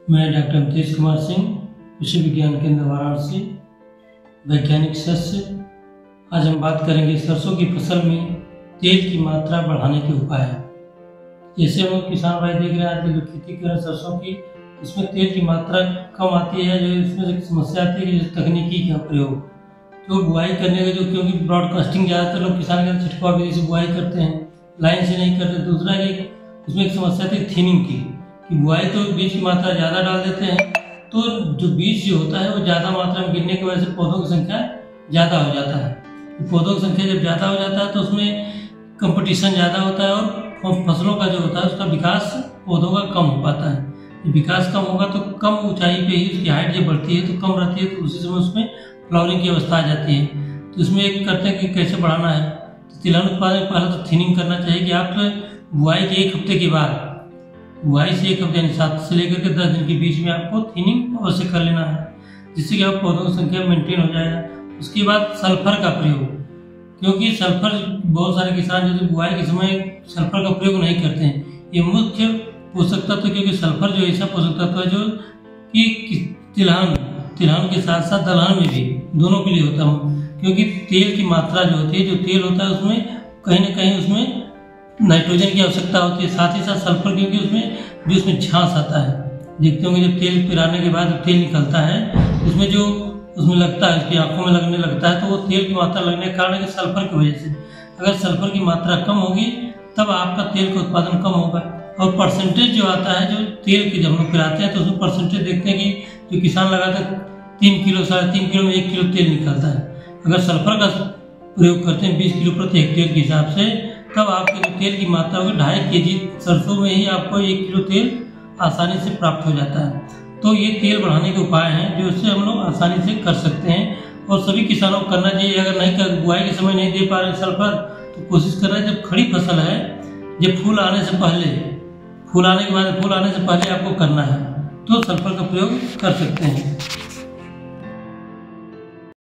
मैं डॉक्टर नीतीश कुमार सिंह, कृषि विज्ञान केंद्र वाराणसी, वैज्ञानिक सस्य। आज हम बात करेंगे सरसों की फसल में तेल की मात्रा बढ़ाने के उपाय। जैसे हम लोग किसान भाई देख रहे हैं, आज जो खेती कर रहे हैं सरसों की, उसमें तेल की मात्रा कम आती है। जो इसमें एक समस्या आती है कि तकनीकी का प्रयोग, तो बुआई करने का जो, क्योंकि ब्रॉडकास्टिंग ज़्यादातर लोग किसान के छिड़काव विधि से बुआई करते हैं, लाइन से नहीं करते। दूसरा कि उसमें एक समस्या थी थिनिंग की, कि बुआई तो बीज की मात्रा ज़्यादा डाल देते हैं, तो जो बीज जो होता है वो ज़्यादा मात्रा में गिरने की वजह से पौधों की संख्या ज़्यादा हो जाता है। पौधों की संख्या जब ज़्यादा हो जाता है तो उसमें कंपटीशन ज़्यादा होता है और फसलों का जो होता है उसका विकास पौधों का कम हो पाता है। विकास कम होगा तो कम ऊंचाई पे ही उसकी हाइट जब बढ़ती है तो कम रहती है, तो उसी समय उसमें फ्लावरिंग की अवस्था आ जाती है। तो इसमें एक करते हैं कि कैसे बढ़ाना है। तो तिलहन उत्पादन पहले तो थिनिंग करना चाहिए कि आप बुआई के 1 हफ्ते के बाद, बुआई से 1 हफ्ते 7 से लेकर के 10 दिन के बीच में आपको थिनिंग अवश्य कर लेना है, जिससे कि आप पौधों की संख्या मेंटेन हो जाएगा। उसके बाद सल्फर का प्रयोग, क्योंकि सल्फर बहुत सारे किसान जैसे बुआई के समय सल्फर का प्रयोग नहीं करते हैं। ये मुख्य पोषक तत्व, क्योंकि सल्फर जो ऐसा पोषक तत्व है जो कि तिलहन के साथ साथ दलहन में भी दोनों के लिए होता है। क्योंकि तेल की मात्रा जो होती है, जो तेल होता है उसमें कहीं ना कहीं उसमें नाइट्रोजन की आवश्यकता होती है, साथ ही साथ सल्फर, क्योंकि उसमें झांस आता है। देखते होंगे जब तेल पिराने के बाद तेल निकलता है उसमें जो उसमें लगता है, उसकी आंखों में लगने लगता है, तो वो तेल की मात्रा लगने के कारण है सल्फर की वजह से। अगर सल्फर की मात्रा कम होगी तब आपका तेल का उत्पादन कम होगा। और परसेंटेज जो आता है, जो तेल के जब हम लोग पिराते हैं तो उसमें परसेंटेज देखते हैं कि जो किसान लगाता है 3 किलो 3.5 किलो में 1 किलो तेल निकलता है। अगर सल्फर का प्रयोग करते हैं 20 किलो प्रति हेक्टेयर के हिसाब से, तब आपके जो तेल की मात्रा होगी 2.5 kg सरसों में ही आपको 1 किलो तेल आसानी से प्राप्त हो जाता है। तो ये तेल बढ़ाने के उपाय हैं जो इससे हम लोग आसानी से कर सकते हैं, और सभी किसानों को करना चाहिए। अगर नहीं कर बुआई के समय नहीं दे पा रहे सल्फर, तो कोशिश करना है जब खड़ी फसल है, जब फूल आने से पहले, फूल आने के बाद, फूल आने से पहले आपको करना है, तो सल्फर का प्रयोग कर सकते हैं।